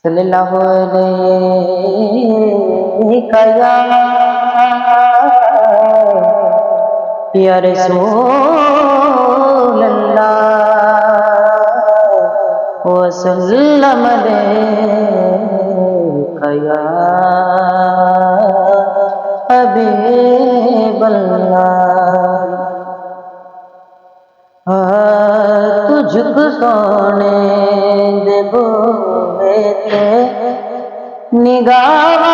صلی اللہ علیہ یا رسول اللہ وسلم علیکہ یا حبیب اللہ۔ تجھ کو سونے دے بوئے تھے نگاہ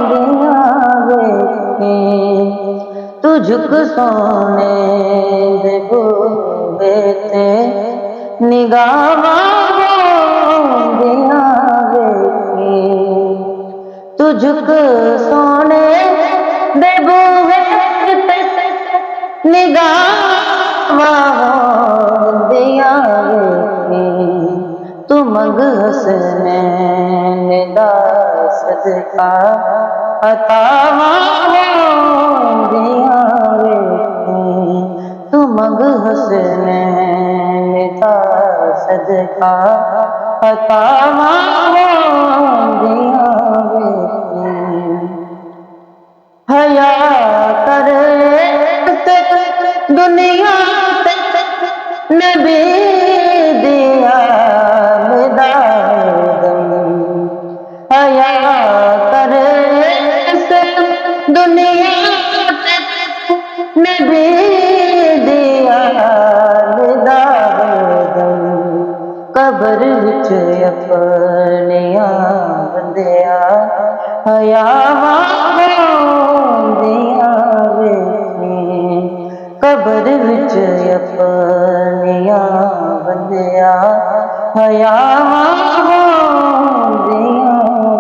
دیا ویکھی، تجھ کو سونے دے بوئے تھے نگاہ دیا ویکھی، تجھ کو سونے دے بوئے تھے نگاہ دیا ویکھی، تو منگ حسنین دا صدقہ عطا دیا ویکھی، تو منگ حسنین دا صدقہ عطا دیا ویکھی۔ حیا کرے دنیا نبی دیا مدادم، حیا کرے دنیا نبی دیا مدادم، قبر وچ اپنیاں بندیا حیا دیا ویکھی، قبر وچ اپنیاں بندیا حیا دیا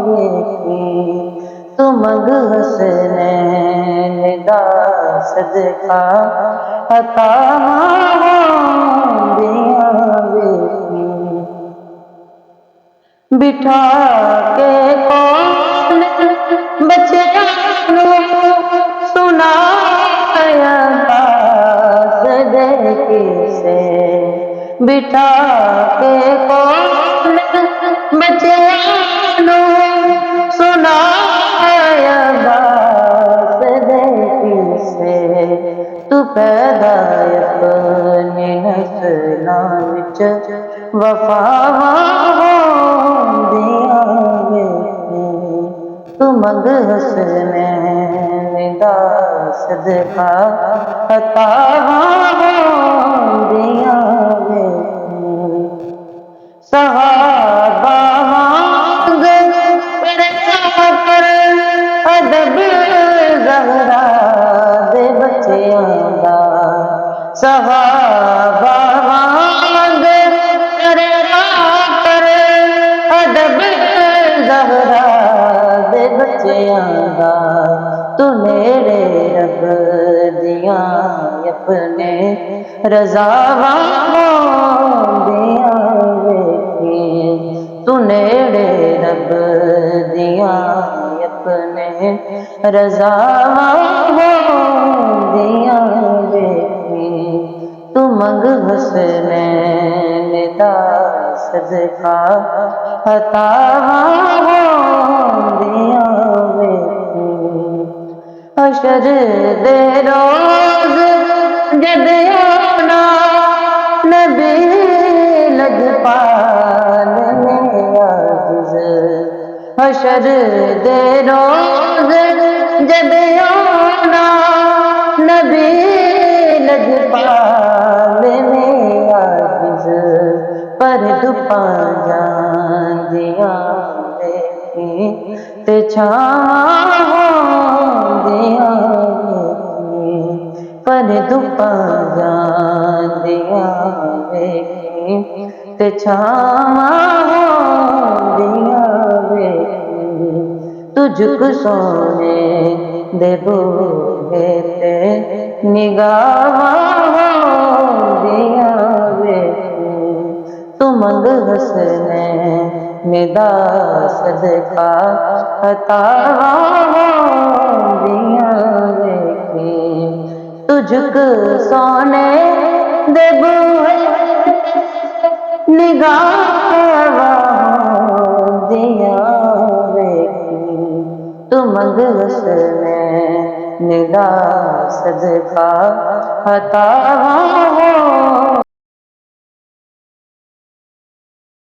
ویکھی، تو منگ حسنین دا صدقہ عطا دیا ویکھی۔ بٹھا کے کون بچیاں نوں سنایا کسے، بٹھا کے کون بچیاں نوں سنایا باس دے کسے، تو پیدا اپنی نسلاں وچ وفاواں دیا ویکھی، تو منگ حسنین دا صدقہ عطا دیا ویکھی۔ صحابہ وانگ پڑھا کر ادب زہرا دے بچیاں دا، صحابہ وانگ پڑھا کر ادب زہرا دے بچیاں دا، تو نیڑے رب دیاں اپنے رضاواں دیا ویکھی، تو نیڑے رب دیاں اپنے رضاواں دیا ویکھی، تو منگ حسنین دا صدقہ عطا دیا ویکھی۔ حشر دے روز جد آنا نبی لجپال میں عاجز، حشر دے روز جد آنا نبی لجپال میں عاجز، پر دپاں جان دیاں ویکھی تے چھاواں دیا ویکھی، پر دپاں جان دیا ویکھی تے چھاواں دیا ویکھی، تجھ کو سونے دے بوئے تے نگاہ دیا ویکھی، تو منگ حسنین دا صدقہ عطا دیا ویکھی، تجھ کو سونے دے بوئے نگاہ منگ حسن ندا صدقہ عطا ہو